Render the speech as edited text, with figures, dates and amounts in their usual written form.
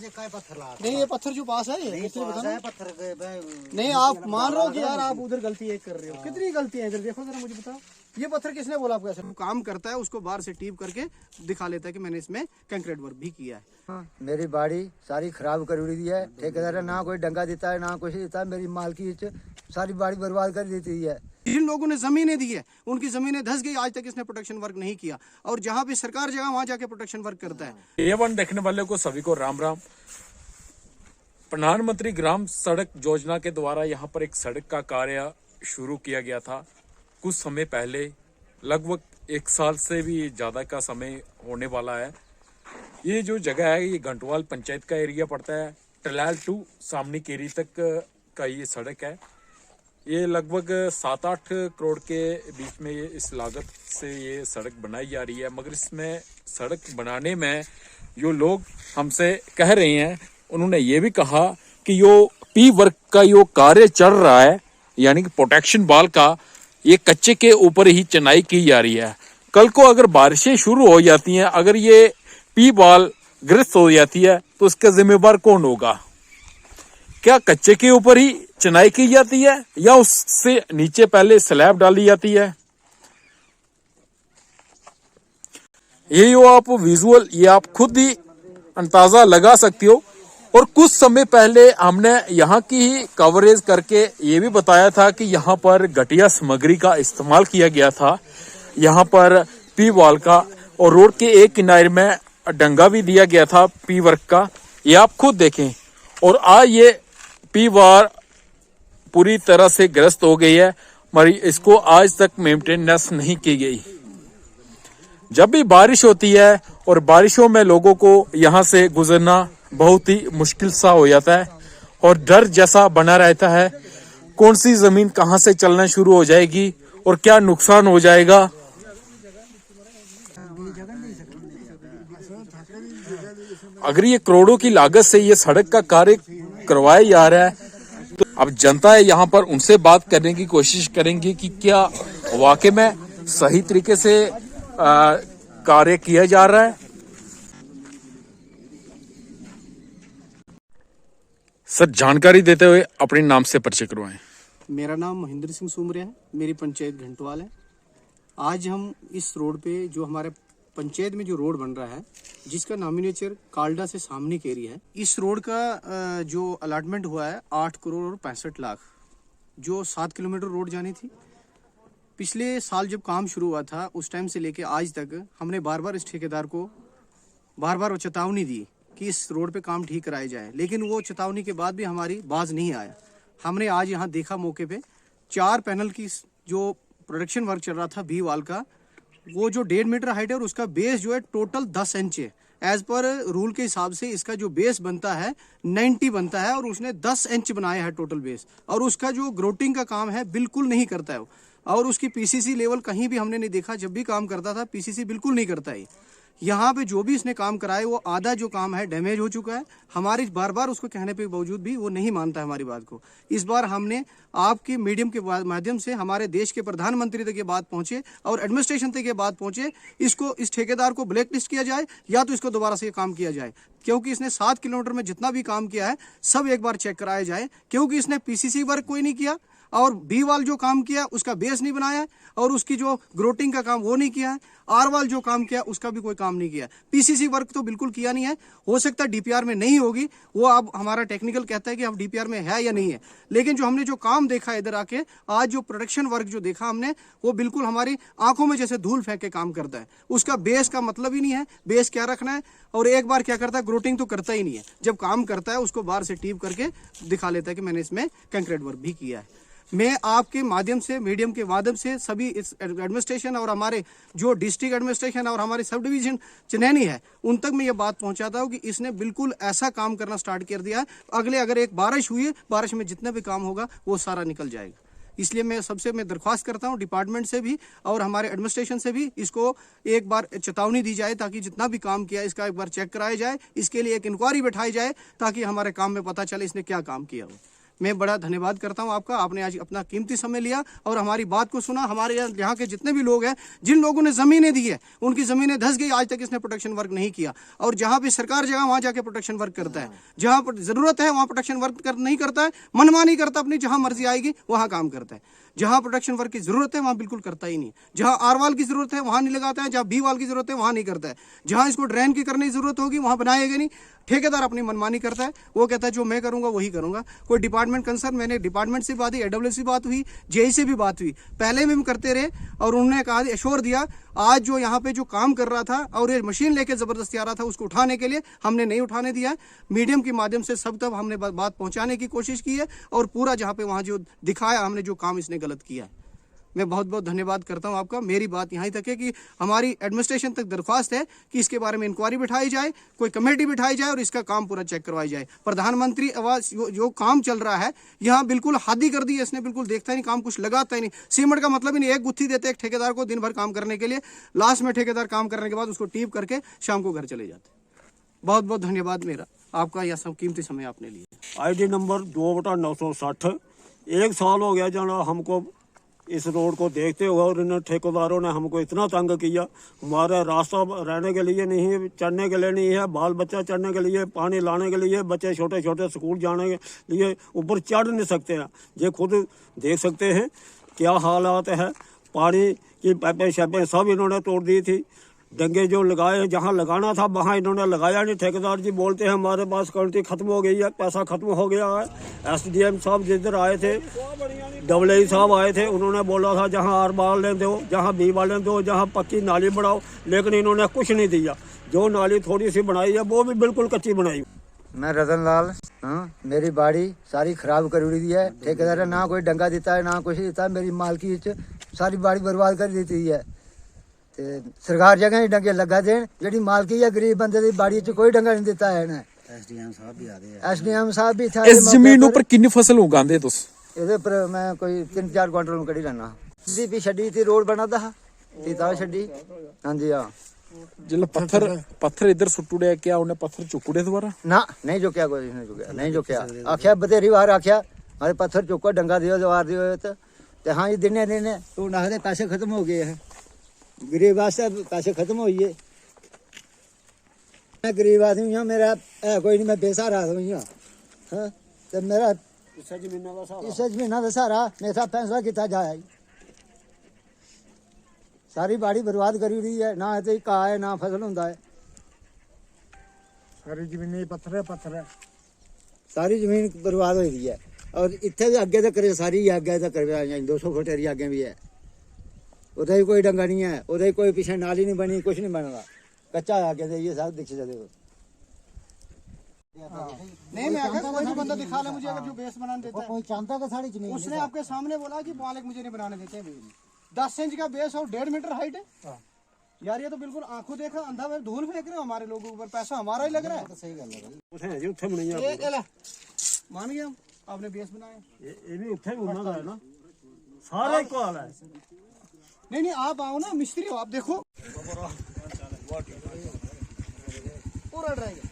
नहीं ये पत्थर जो पास है ये पत्थर नहीं आप मान रहे हो कि यार आप उधर गलती एक कर रहे हो। कितनी गलती है इधर देखो जरा मुझे बताओ। ये पत्थर किसने बोला आपको ऐसा? काम करता है उसको बाहर से टीप करके दिखा लेता है कि मैंने इसमें कंक्रीट वर्क भी किया है। हाँ। मेरी बाड़ी सारी खराब कर दी है, ठेकेदार ना कोई डंगा देता है ना कुछ देता है, मेरी मालकी सारी बाड़ी बर्बाद कर देती है। जिन लोगों ने जमीनें दी है उनकी जमीनें धस गई, आज तक इसने प्रोटेक्शन वर्क नहीं किया और जहां भी सरकार जगह वहां जाके प्रोटेक्शन वर्क करता है। A1 देखने वाले को सभी को राम राम। प्रधानमंत्री ग्राम सड़क योजना के द्वारा यहाँ पर एक सड़क का कार्य शुरू किया गया था कुछ समय पहले, लगभग 1 साल से भी ज्यादा का समय होने वाला है। ये जो जगह है ये घंटवाल पंचायत का एरिया पड़ता है, टलाल टू सामनी केरी तक का ये सड़क है। ये लगभग 7-8 करोड़ के बीच में ये इस लागत से ये सड़क बनाई जा रही है, मगर इसमें सड़क बनाने में जो लोग हमसे कह रहे हैं उन्होंने ये भी कहा कि यो पी वर्क का जो कार्य चल रहा है यानी कि प्रोटेक्शन वाल का, ये कच्चे के ऊपर ही चिनाई की जा रही है। कल को अगर बारिशें शुरू हो जाती हैं, अगर ये पी वाल ग्रस्त हो जाती है तो इसका जिम्मेवार कौन होगा? क्या कच्चे के ऊपर ही चिनाई की जाती है या उससे नीचे पहले स्लैब डाली जाती है? ये जो आप विजुअल ये आप खुद ही अंदाजा लगा सकते हो। और कुछ समय पहले हमने यहाँ की ही कवरेज करके ये भी बताया था कि यहाँ पर घटिया सामग्री का इस्तेमाल किया गया था, यहाँ पर पी वॉल का, और रोड के एक किनारे में डंगा भी दिया गया था पी वर्क का। ये आप खुद देखें। और आज ये पी वॉल पूरी तरह से ग्रस्त हो गई है, मगर इसको आज तक मेंटेनेंस नहीं की गई। जब भी बारिश होती है और बारिशों में लोगों को यहाँ से गुजरना बहुत ही मुश्किल सा हो जाता है और डर जैसा बना रहता है, कौन सी जमीन कहाँ से चलना शुरू हो जाएगी और क्या नुकसान हो जाएगा। अगर ये करोड़ों की लागत से ये सड़क का कार्य करवाया जा रहा है तो अब जनता है यहाँ पर, उनसे बात करने की कोशिश करेंगे कि क्या वाकई में सही तरीके से कार्य किया जा रहा है। सर जानकारी देते हुए अपने नाम से परिचय करवाएं। मेरा नाम महेंद्र सिंह सुमरिया है, मेरी पंचायत घंटवाल है। आज हम इस रोड पे जो हमारे पंचायत में जो रोड बन रहा है जिसका नॉमिनेचर काल्डा से सामने के एरिया है, इस रोड का जो अलॉटमेंट हुआ है 8 करोड़ और 65 लाख, जो 7 किलोमीटर रोड जानी थी। पिछले साल जब काम शुरू हुआ था उस टाइम से लेके आज तक हमने बार बार इस ठेकेदार को बार चेतावनी दी कि इस रोड पे काम ठीक कराया जाए, लेकिन वो चेतावनी के बाद भी हमारी बाज नहीं आया। हमने आज यहाँ देखा मौके पे 4 पैनल की जो प्रोडक्शन वर्क चल रहा था बी वाल का, वो जो 1.5 मीटर हाइट है और उसका बेस जो है टोटल 10 इंच है। एज पर रूल के हिसाब से इसका जो बेस बनता है 90 बनता है और उसने 10 इंच बनाया है टोटल बेस, और उसका जो ग्रोटिंग का काम है बिल्कुल नहीं करता है। और उसकी पीसीसी लेवल कहीं भी हमने नहीं देखा, जब भी काम करता था पीसीसी बिल्कुल नहीं करता है। यहाँ पे जो भी इसने काम कराया वो आधा जो काम है डैमेज हो चुका है। हमारी बार बार उसको कहने के बावजूद भी वो नहीं मानता है हमारी बात को। इस बार हमने आपके मीडियम के माध्यम से हमारे देश के प्रधानमंत्री तक ये बात पहुंचे और एडमिनिस्ट्रेशन तक ये बात पहुंचे, इसको इस ठेकेदार को ब्लैक लिस्ट किया जाए या तो इसको दोबारा से ये काम किया जाए, क्योंकि इसने 7 किलोमीटर में जितना भी काम किया है सब एक बार चेक कराया जाए, क्योंकि इसने पीसीसी वर्क कोई नहीं किया और बी वाल जो काम किया उसका बेस नहीं बनाया है और उसकी जो ग्रोटिंग का काम वो नहीं किया है। आर वाल जो काम किया उसका भी कोई काम नहीं किया। पीसीसी वर्क तो बिल्कुल किया नहीं है। हो सकता है डीपीआर में नहीं होगी, वो अब हमारा टेक्निकल कहता है कि अब डीपीआर में है या नहीं है, लेकिन जो हमने जो काम देखा इधर आके आज जो प्रोडक्शन वर्क जो देखा हमने वो बिल्कुल हमारी आंखों में जैसे धूल फेंक के काम करता है। उसका बेस का मतलब ही नहीं है, बेस क्या रखना है, और एक बार क्या करता है ग्रोटिंग तो करता ही नहीं है। जब काम करता है उसको बाहर से टीप करके दिखा लेता है कि मैंने इसमें कंक्रीट वर्क भी किया है। मैं आपके माध्यम से मीडियम के माध्यम से सभी इस एडमिनिस्ट्रेशन और हमारे जो डिस्ट्रिक्ट एडमिनिस्ट्रेशन और हमारे सब डिवीजन चनैनी है उन तक मैं ये बात पहुंचाता हूँ कि इसने बिल्कुल ऐसा काम करना स्टार्ट कर दिया है। अगले अगर एक बारिश हुई है, बारिश में जितना भी काम होगा वो सारा निकल जाएगा। इसलिए मैं दरख्वास्त करता हूँ डिपार्टमेंट से भी और हमारे एडमिनिस्ट्रेशन से भी इसको एक बार चेतावनी दी जाए ताकि जितना भी काम किया इसका एक बार चेक कराया जाए, इसके लिए एक इंक्वायरी बैठाई जाए ताकि हमारे काम में पता चले इसने क्या काम किया हो। मैं बड़ा धन्यवाद करता हूं आपका। आपने आज अपना कीमती समय लिया और हमारी बात को सुना। हमारे यहाँ के जितने भी लोग हैं, जिन लोगों ने ज़मीनें दी है, उनकी ज़मीनें धंस गई, आज तक इसने प्रोटेक्शन वर्क नहीं किया। और जहाँ पे सरकार जगह वहाँ जाके प्रोटेक्शन वर्क करता है, जहाँ पर ज़रूरत है वहाँ प्रोटेक्शन वर्क नहीं करता है, मनमानी करता, अपनी जहाँ मर्जी आएगी वहाँ काम करता है। जहाँ प्रोटेक्शन वर्क की जरूरत है वहाँ बिल्कुल करता ही नहीं। जहाँ आर वाल की जरूरत है वहाँ नहीं लगाता है, जहाँ बी वाल की जरूरत है वहाँ नहीं करता है, जहाँ इसको ड्रेन की करने की जरूरत होगी वहाँ बनाएगा नहीं। ठेकेदार अपनी मनमानी करता है, वो कहता है जो मैं करूंगा वही करूंगा। कोई डिपार्टमेंट कंसर्न, मैंने डिपार्टमेंट से बात हुई, AWS से बात हुई, जेई से भी बात हुई, पहले में भी करते रहे और उन्होंने कहा, एश्योर दिया। आज जो यहाँ पे जो काम कर रहा था और ये मशीन लेके जबरदस्ती आ रहा था, उसको उठाने के लिए हमने नहीं उठाने दिया। मीडियम के माध्यम से सब तक हमने बात पहुंचाने की कोशिश की है और पूरा जहाँ पे वहाँ जो दिखाया हमने, जो काम इसने गलत किया है। मैं बहुत बहुत धन्यवाद करता हूं आपका। मेरी बात यहीं तक है कि हमारी एडमिनिस्ट्रेशन तक दरख्वास्त है कि इसके बारे में इंक्वायरी बिठाई जाए, कोई कमेटी बिठाई जाए और इसका काम पूरा चेक करवाई जाए। प्रधानमंत्री आवास जो काम चल रहा है यहाँ बिल्कुल हद ही कर दी है इसने, बिल्कुल देखता ही नहीं, काम कुछ लगाता ही नहीं। सीमेंट का मतलब ही नहीं, एक गुत्थी देते एक ठेकेदार को दिन भर काम करने के लिए, लास्ट में ठेकेदार काम करने के बाद उसको टीप करके शाम को घर चले जाते। बहुत बहुत धन्यवाद मेरा आपका, यह सब कीमती समय आपने लिया। ID number 2/960। 1 साल हो गया जाना हमको इस रोड को देखते हुए, और इन ठेकेदारों ने हमको इतना तंग किया। हमारा रास्ता रहने के लिए नहीं है, चढ़ने के लिए नहीं है, बाल बच्चा चढ़ने के लिए, पानी लाने के लिए, बच्चे छोटे छोटे स्कूल जाने के लिए ऊपर चढ़ नहीं सकते हैं। ये खुद देख सकते हैं क्या हालात है। पानी की पाइपें शाइपें सब इन्होंने तोड़ दी थी। डंगे जो लगाए, जहाँ लगाना था वहाँ इन्होंने लगाया नहीं। ठेकेदार जी बोलते हैं हमारे पास क्वालिटी खत्म हो गई है, पैसा खत्म हो गया है। SDM साहब जिधर आए थे, AAI साहब आए थे, उन्होंने बोला था जहाँ आर वाले दो, जहाँ बी वाले दो, जहाँ पक्की नाली बढ़ाओ, लेकिन इन्होंने कुछ नहीं दिया। जो नाली थोड़ी सी बनाई है वो भी बिल्कुल कच्ची बनाई। मैं रतन लाल, हाँ, मेरी बाड़ी सारी खराब कर दी है। ठेकेदार ने ना कोई डंगा देता है ना कुछ देता है। मेरी मालकी सारी बाड़ी बर्बाद कर दी है। ते सरकार जगह ही डंगे लगा देन, जेडी मालकी है गरीब बंदे दी बाड़ी च कोई डंगा नहीं देता है ना। SDM साहब भी था। इस जमीन ऊपर कितनी फसल उगांदे तुस? ਇਹਦੇ ਪਰ ਮੈਂ ਕੋਈ 3-4 ਕੁਆਂਟਲ ਨੂੰ ਕੱਢੀ ਲੈਣਾ। ਦੀ ਵੀ ਛੱਡੀ ਤੇ ਰੋਡ ਬਣਾਦਾ ਹਾਂ ਤੇ ਤਾਂ ਛੱਡੀ। ਹਾਂਜੀ ਹਾਂ। जिला पत्थर इधर सुटुड़े, क्या उन्हें पत्थर चुकुड़े दोबारा? ना नहीं चुकया, कोई नहीं चुकया, नहीं चुकया। आख्या बतेरी बार आख्या हमारे पत्थर चुको, डंगा दियो, दवार दियो। तो हाँ, ये दिने दिने तो ना पैसे खत्म हो गए हैं। गरीब वास्ते पैसे खत्म हो गए। मैं गरीब आदमी हूँ, मेरा है कोई नहीं, मैं बेसहारा आदमी हूँ। हाँ, तो मेरा इस जमीन का सहारा मेरा फैसला किया जाए। सारी बाड़ी बर्बाद करी हुई है, ना तो घाह है ना फसल होता है। सारी जमीन पत्थर है, पत्थर है। सारी जमीन बर्बाद हो गई है। और इतने भी अगे तक सारी अगे तक 200 फुट एरिया अगे भी है। उधर ही कोई डंगा नहीं है, उधर ही कोई पीछे नाली नहीं बनी, कुछ नहीं बना, कच्चा आगे से ये सब दिख सकते हो। नहीं, मैं अगर कोई भी बंदा दिखा ले मुझे, अगर जो बेस बनाने देता है, कोई चाहता का सारी जमीन उसने आपके सामने बोला कि मालिक मुझे नहीं बनाने देते हैं। 10 इंच का बेस और 1.5 मीटर हाइट है। यार ये तो बिल्कुल आंखों देखा अंधा में धूल फेंक रहे हो हमारे लोगों के ऊपर, पैसा हमारा ही लग रहा है। सही गल है। मान गया आपने बेस बनाया, ये भी उठे भी उन्ना है ना, सारे को हाल है। नहीं आप आओ ना, मिस्त्री हो आप, देखो पूरा ड्राई है।